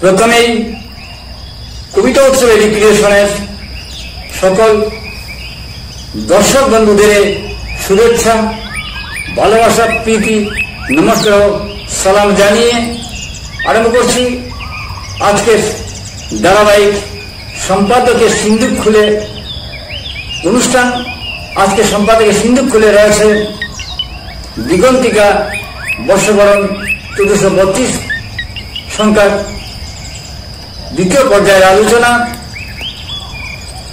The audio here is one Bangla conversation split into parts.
প্রথমেই কবিতা উৎসবের রিক্রিয়েশনের সকল দর্শক বন্ধুদের শুভেচ্ছা, ভালোবাসা, প্রীতি, নমস্কার ও সালাম জানিয়ে আরম্ভ করছি আজকের ধারাবাহিক সম্পাদকের সিন্দুক খুলে অনুষ্ঠান। আজকে সম্পাদকের সিন্দুক খুলে রয়েছে দিগন্তিকা বর্ষবরণ 1432 সংখ্যার দ্বিতীয় পর্যায়ের আলোচনা।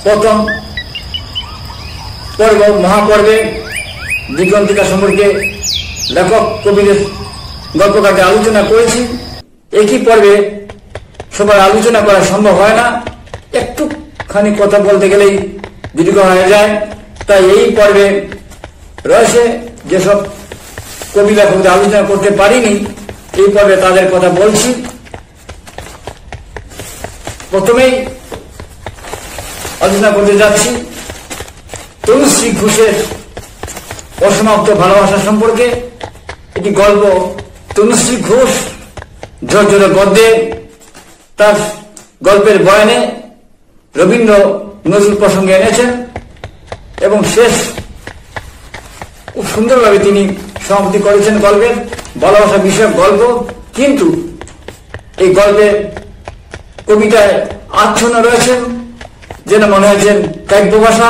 প্রথম পর্ব মহাপর্বে দিগন্তিকা সম্পর্কে লেখক কবিদের গল্পকারে আলোচনা করেছি। একই পর্বে সবার আলোচনা করা সম্ভব হয় না, একটুখানি কথা বলতে গেলেই দীর্ঘ হয়ে যায়। তাই এই পর্বে রয়েছে যেসব কবি লেখকদের আলোচনা করতে পারিনি, এই পর্বে তাদের কথা বলছি। প্রথমেই আলোচনা করতে যাচ্ছি তনুশ্রী ঘোষের অসমাপ্ত ভালোবাসা সম্পর্কে। এটি গল্প। তনুশ্রী ঘোষ ঝরঝরে গদ্যে তার গল্পের বয়ানে রবীন্দ্র নজরুল প্রসঙ্গে এনেছেন এবং শেষ খুব সুন্দরভাবে তিনি সমাপ্তি করেছেন গল্পের। ভালোবাসা বিষয়ক গল্প, কিন্তু এই গল্পে কবিতায় আচ্ছন্ন রয়েছেন, যেন মনে হয়েছেন কাব্য ভাষা।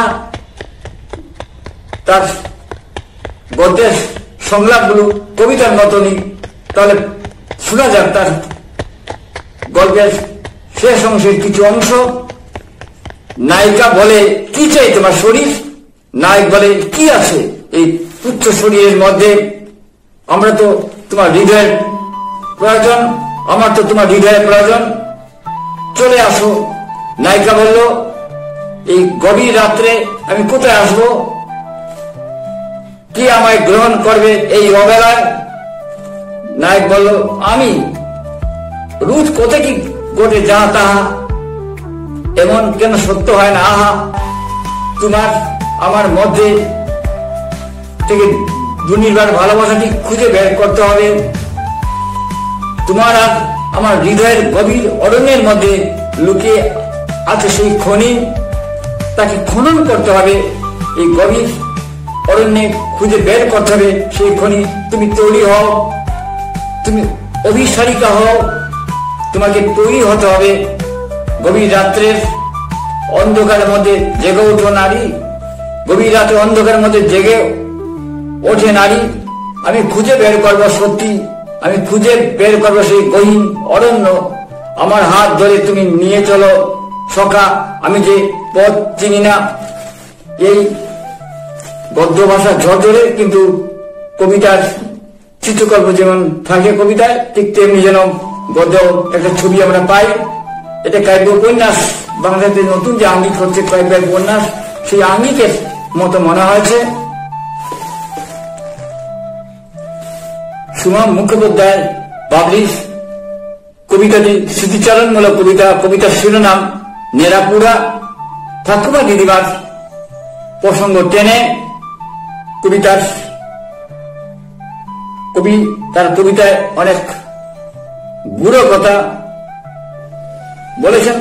তার গদ্যের সংলাপগুলো কবিতার মতনই। তাহলে শোনা যাক তার গল্পের শেষ অংশের কিছু অংশ। নায়িকা বলে, কি চাই তোমার শরীর? নায়ক বলে, কি আছে এই তুচ্ছ শরীরের মধ্যে? আমরা তো তোমার হৃদয়ের প্রয়োজন, আমার তো তোমার হৃদয়ের প্রয়োজন, চলে আসো। নায়িকা বলল, এই গভীর রাত্রে আমি কোথায় আসব? কি আমায় গ্রহণ করবে এই অবেলায়? নায়ক বলল, আমি রোজ কোথায় কি ঘটে যা তাহা, এমন কেন সত্য হয় না? আহা, তোমার আমার মধ্যে থেকে দুর্নির্বাণ ভালোবাসাটি খুঁজে বের করতে হবে। তোমার আর আমার হৃদয়ের গভীর অরণ্যের মধ্যে লুকিয়ে আছে সেই খনি, তাকে খনন করতে হবে। এই গভীর অরণ্যে খুঁজে বের করতে হবে সেই খনি। তুমি তৈরি হও, তুমি অভিসারিকা হও, তোমাকে তৈরি হতে হবে। গভীর রাত্রের অন্ধকারের মধ্যে জেগে ওঠো নারী, গভীর রাতের অন্ধকারের মধ্যে জেগে ওঠে নারী। আমি খুঁজে বের করবো সত্যি, আমি খুঁজে বের করবো সেই গহীন অরণ্য। আমার হাত ধরে তুমি নিয়ে চলো সখা, আমি যে পথ চিনি না। এই গদ্য ভাষা ঝরঝরে, কিন্তু কবিতার চিত্রকল্প যেমন থাকে কবিতায়, ঠিক তেমনি যেন গদ্য একটা ছবি আমরা পাই। এটা কাব্য উপন্যাস, বাংলাতে নতুন যে আঙ্গিক হচ্ছে কাব্য উপন্যাস, সেই আঙ্গিকের মতো মনে হয়েছে। সুমা মুখোপাধ্যায় পাবলিশ কবিতাটি স্মৃতিচারণমূলক কবিতা। কবিতার শিরোনাম নেরাপুরা। ঠাকুমা দিদিমার প্রসঙ্গ টেনে কবি তার কবিতায় অনেক গুড়ো কথা বলেছেন,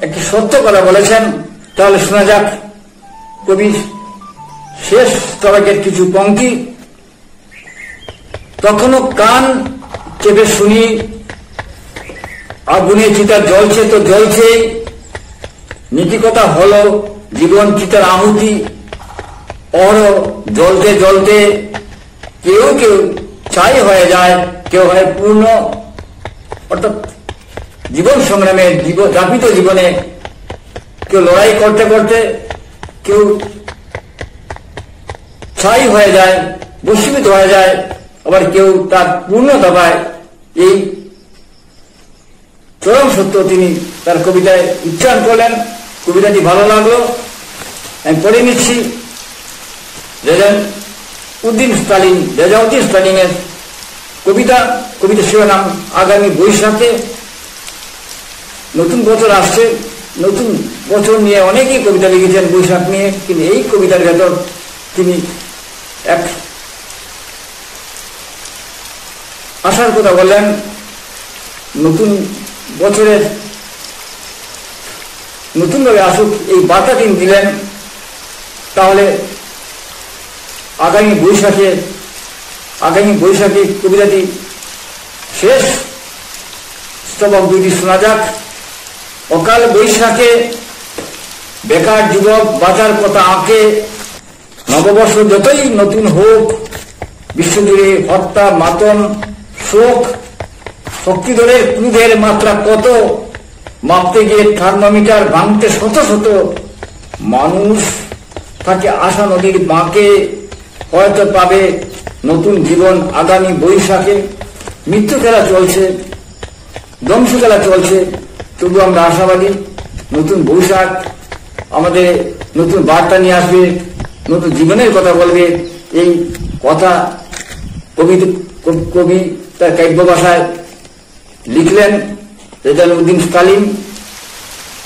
একটি সত্য কথা বলেছেন। তাহলে শোনা যাক কবির শেষ স্তবকের কিছু পংক্তি। তখনও কান চেপে শুনি, আগুনে চিতা জ্বলছে তো জ্বলছে, নীতিকথা হলো জীবন চিতার আহুতি। অহর জ্বলতে জ্বলতে কেউ কেউ ছাই হয়ে যায়, কেউ হয় পূর্ণ। অর্থাৎ জীবন সংগ্রামে, যাপিত জীবনে কেউ লড়াই করতে করতে কেউ ছাই হয়ে যায়, বশীভূত হয়ে যায়, আবার কেউ তার পূর্ণতা পায়। এই চরম সত্য তিনি তার কবিতায় উচ্চারণ করলেন। কবিতাটি ভালো লাগলো, আমি পড়ে নিচ্ছি। রেজাউদ্দিন স্টালিনের কবিতা। কবিতা শিরোনাম আগামী বৈশাখে। নতুন বছর আসছে, নতুন বছর নিয়ে অনেকেই কবিতা লিখেছেন বৈশাখ নিয়ে, কিন্তু এই কবিতার ভেতর তিনি এক আশার কথা বললেন। নতুন বছরের নতুনভাবে আসুক এই বার্তা তিনি দিলেন। তাহলে আগামী বৈশাখে কবিতাটি শেষ স্তবক দুইটি শোনা যাক। অকাল বৈশাখে বেকার যুবক বাঁচার কথা আঁকে, নববর্ষ যতই নতুন হোক, বিশ্বজুড়ে হত্যা মাতম শোক, শক্তিধরের ক্রোধের মাত্রা কত, মাপতে গিয়ে থার্মোমিটার ভাঙতে শত শত মানুষ থাকে আশা নদীর বাঁকে, হয়তো পাবে নতুন জীবন আগামী বৈশাখে। মৃত্যু খেলা চলছে, ধ্বংস খেলা চলছে, তবু আমরা আশাবাদী নতুন বৈশাখ আমাদের নতুন বার্তা নিয়ে আসবে, নতুন জীবনের কথা বলবে। এই কথা কবি তার কাব্য ভাষায় লিখলেন রেজাউদ্দিন স্টালিন।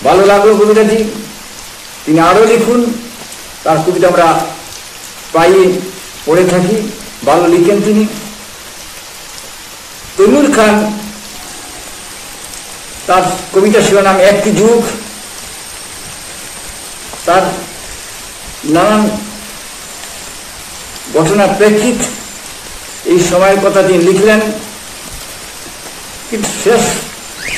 ভালো লাগলো কবিতাটি, তিনি আরো লিখুন। তার কবিতা আমরা প্রায় পড়ে থাকি, ভালো লিখেন তিনি। তৈমুর খান, তার কবিতা শিরোনাম একটি যুগ। তার নানান ঘটনার প্রেক্ষিত এই সময়ের কথা তিনি লিখলেন, কিন্তু শেষ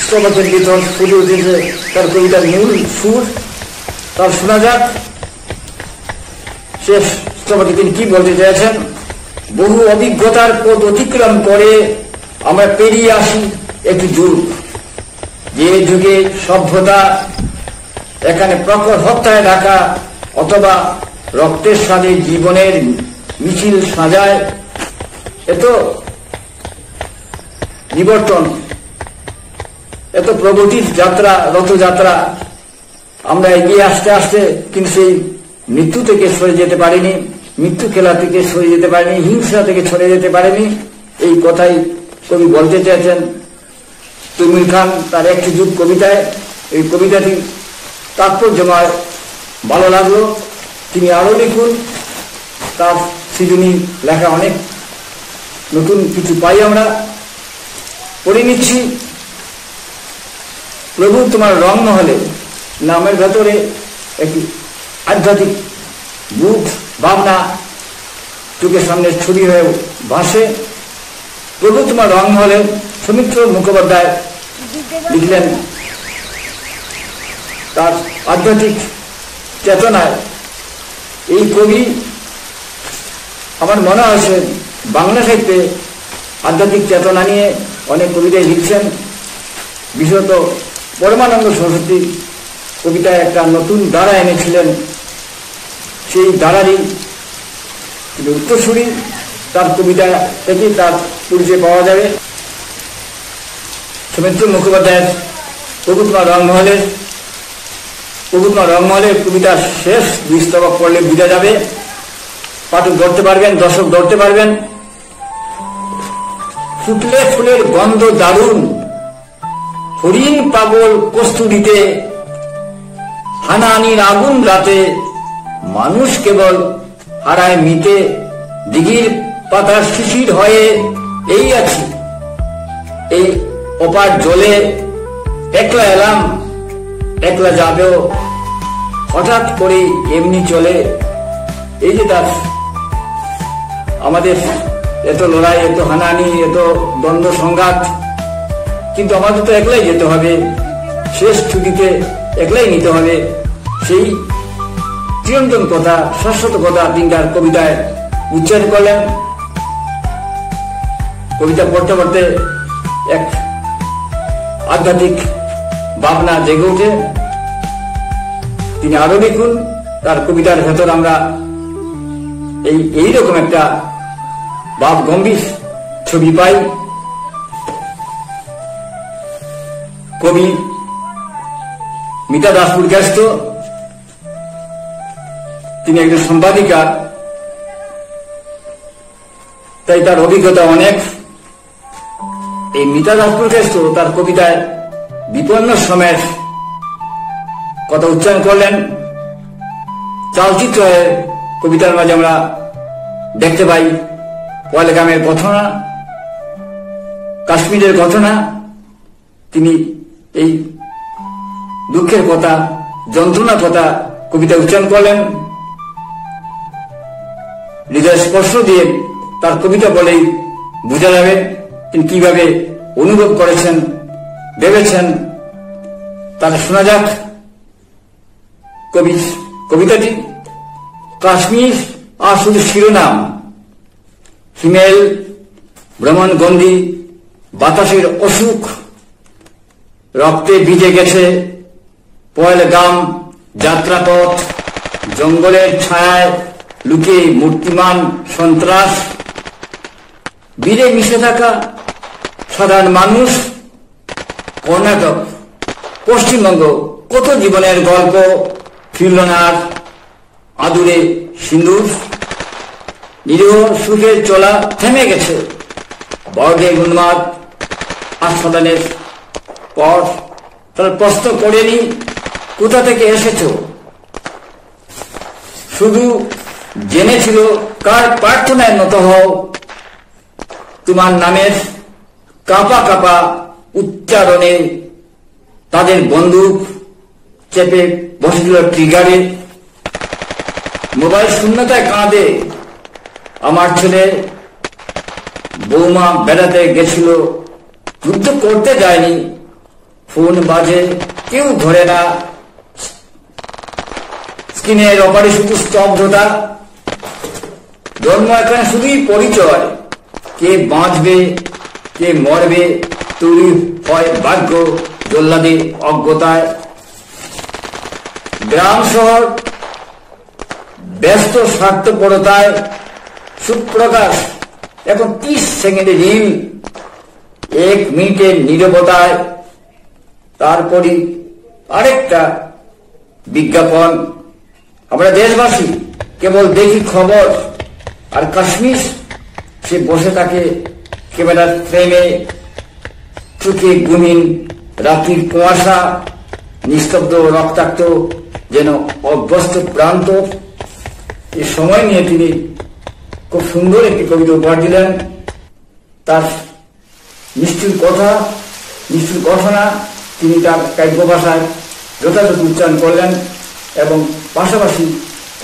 স্তবকের ভিতর ফুটে উঠেছে তার কবিতার মূল সুর। তার শোনা যাক শেষ স্তবকে তিনি কি বলতে চেয়েছেন। বহু অভিজ্ঞতার পথ অতিক্রম করে আমরা পেরিয়ে আসি একটি যুগ, যে যুগে সভ্যতা এখানে প্রখর হত্যায় ঢাকা অথবা রক্তের সাথে জীবনের মিছিল সাজায়। এত বিবর্তন, এত প্রগতির যাত্রা, রথযাত্রা, আমরা এগিয়ে আসতে আসতে কিন্তু সেই মৃত্যু থেকে সরে যেতে পারিনি, মৃত্যু খেলা থেকে সরে যেতে পারিনি, হিংসা থেকে সরে যেতে পারিনি। এই কথাই কবি বলতে চেয়েছেন তৈমুর খান তার একটি যুগ কবিতায়। এই কবিতাটি তাৎপর্যময়, ভালো লাগলো। তিনি আরো লিখুন, তার সৃজনী লেখা অনেক নতুন কিছু পাই আমরা। পড়ে নিচ্ছি। প্রভু তোমার রং মহলে নামের ভেতরে একটি আধ্যাত্মিক বুধ ভাবনা চোখের সামনে ছবি হয়ে ভাসে। প্রভু তোমার রং মহলে সৌমিত্র মুখোপাধ্যায় লিখলেন তার আধ্যাত্মিক চেতনায়। এই কবি আমার মনে হয়েছে বাংলা সাহিত্যে আধ্যাত্মিক চেতনা নিয়ে অনেক কবিতায় লিখছেন। বিশেষত পরমানন্দ সরস্বতী কবিতায় একটা নতুন ধারা এনেছিলেন, সেই ধারারই উত্তরসূরি তার কবিতা থেকে তার পরিচয় পাওয়া যাবে। সৌমিত্র মুখোপাধ্যায়ের প্রভু তোমার রংমহলের কবিতার শেষ দুই স্তবক পড়লে বোঝা যাবে, পাঠক ধরতে পারবেন, দর্শক ধরতে পারবেন। ফুটলে ফুলের গন্ধ দারুণ, হরিণ পাগল কস্তুরীতে, হানাহানির আগুন রাতে, মানুষ কেবল হারায় মিতে, দিঘির পাতার শিশির হয়ে এই আছি, এই অপার জলে, একলা এলাম একলা যাবেও, হঠাৎ করে এমনি চলে। এই যে তার আমাদের এত লড়াই, এত হানাহানি, এত দ্বন্দ্ব সংঘাত, কিন্তু আমাদের তো একলাই যেতে হবে, শেষ ছুটিতে একলাই নিতে হবে। সেই চিরন্তন কথা, শাশ্বত কথা তিনি তার কবিতায় উচ্চারণ করলেন। কবিতা পড়তে পড়তে এক আধ্যাত্মিক ভাবনা জেগে ওঠে। তিনি আরো লিখুন, তার কবিতার ভেতর আমরা এইরকম একটা ভাব গম্ভীর ছবি পাই। কবি মিতা দাসপুর গ্যাস্ত, তিনি একজন সম্পাদিকা, তাই তার অভিজ্ঞতা অনেক। এই মিতা দাসপুর গ্যাস্ত তার কবিতায় বিপন্ন সময়ের কথা উচ্চারণ করলেন। চালচিত্র কবিতার মাঝে আমরা দেখতে পাই পয়লেগ্রামের ঘটনা, কাশ্মীরের ঘটনা। তিনি এই দুঃখের কথা, যন্ত্রণার কথা কবিতা উচ্চারণ করলেন। হৃদয় স্পর্শ দিয়ে তার কবিতা বলেই বোঝা যাবে তিনি কিভাবে অনুভব করেছেন, ভেবেছেন। তাহলে শোনা যাক কবিতাটি। কাশ্মীর আর শুধু শিরোনাম, হিমেল, ভ্রমণগন্ধি, বাতাসের অসুখ, রক্তে ভিজে গেছে পয়লগাম যাত্রাপথ, জঙ্গলের ছায়ায় লুকিয়ে মূর্তিমান সন্ত্রাস, বীরে মিশে থাকা সাধারণ মানুষ, কর্ণাটক, পশ্চিমবঙ্গ, কত জীবনের গল্প ফিরল না আর আদুরে সিন্দুর, নিরীহ সুখের চলা থেমে গেছে বর্গের উন্মাদ আস্বাদনের পর। তার প্রশ্ন করেনি কোথা থেকে এসেছ, শুধু জেনেছিল কার প্রার্থনায় নত হও। তোমার নামের কাঁপা কাঁপা উচ্চারণে তাদের বন্দুক চেপে বসেছিল ট্রিগারে। মোবাইল শূন্যতায় কাঁদে আমার ছেলে, বৌমা বেড়াতে গেছিল, যুদ্ধ করতে যায়নি, ফোন বাজে কেউ ধরে না, স্ক্রিনের অপারে শুধু স্তব্ধতা। জন্ম এখানে শুধুই পরিচয়, কে বাঁচবে কে মরবে তৈরি হয় ভাগ্য জল্লাদে অজ্ঞতায়। গ্রাম শহর ব্যস্ত স্বার্থপরতায়, সুপ্রকাশ এখন 30 সেকেন্ডে রিল, 1 মিনিটের নীরবতায়, তারপরই আরেকটা বিজ্ঞাপন। আমরা দেশবাসী কেবল দেখি খবর, আর কাশ্মীর সে বসে থাকে ক্যামেরার ফ্রেমে, চোখে গুমিন রাত্রির কুয়াশা, নিস্তব্ধ রক্তাক্ত যেন অভ্যস্ত প্রান্ত। এই সময় নিয়ে তিনি খুব সুন্দর একটি কবিতা উপহার দিলেন। তার নিষ্ঠুর কথা, নিষ্ঠুর ঘটনা তিনি তার কাব্য ভাষায় যথাযথ উচ্চারণ করলেন এবং পাশাপাশি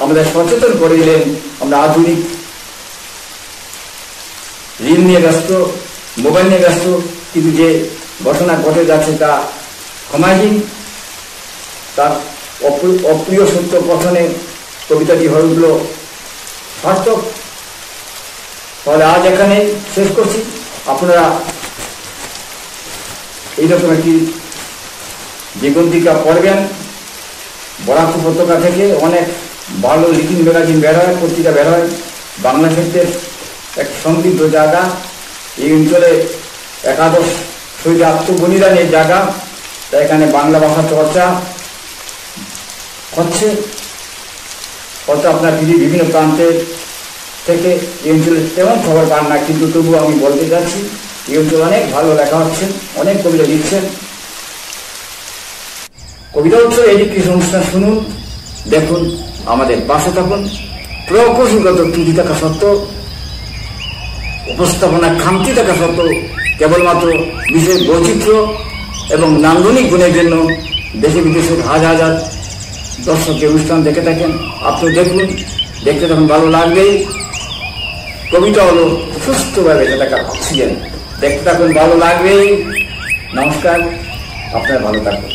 আমাদের সচেতন করে দিলেন। আমরা আধুনিক রিল নিয়ে ব্যস্ত, মোবাইল নিয়ে ব্যস্ত, কিন্তু যে ঘটনা ঘটে যাচ্ছে তা ক্ষমায় দিন। তার অপ্রিয় সত্য কথনে কবিতাটি হয়ে উঠল সার্থক। তাহলে আজ এখানে শেষ করছি। আপনারা এইরকম একটি জীবন্তিকা পড়বেন। বরাক উপত্যকা থেকে অনেক ভালো লিখিন ম্যাগাজিন বের হয়, পত্রিকা বের হয়। বাংলা সাহিত্যের এক সমৃদ্ধ জায়গা, এই অঞ্চলে একাদশ শহীদ আত্মবলিদানের জায়গা, তাই এখানে বাংলা ভাষা চর্চা হচ্ছে। হয়তো আপনার বিভিন্ন প্রান্তের থেকে এই অঞ্চলে তেমন খবর পান না, কিন্তু তবুও আমি বলতে চাচ্ছি এই অঞ্চলে অনেক ভালো লেখা হচ্ছে, অনেক কবিতা লিখছেন। কবিতা উৎসব এডুকেশন অনুষ্ঠান শুনুন, দেখুন, আমাদের পাশে থাকুন। প্রকৌশলগত ত্রুটি থাকা সত্ত্বেও, উপস্থাপনা খামতি থাকা সত্ত্বেও, কেবলমাত্র বিশেষ বৈচিত্র্য এবং নান্দনিক গুণের জন্য দেশে বিদেশের হাজার হাজার দর্শকের অনুষ্ঠান দেখে থাকেন। আপনি দেখুন, দেখতে তখন ভালো লাগবেই। কবিতা হলো সুস্থভাবে থাকার অক্সিজেন। দেখতে থাকুন, ভালো লাগবেই। নমস্কার, আপনারা ভালো থাকুন।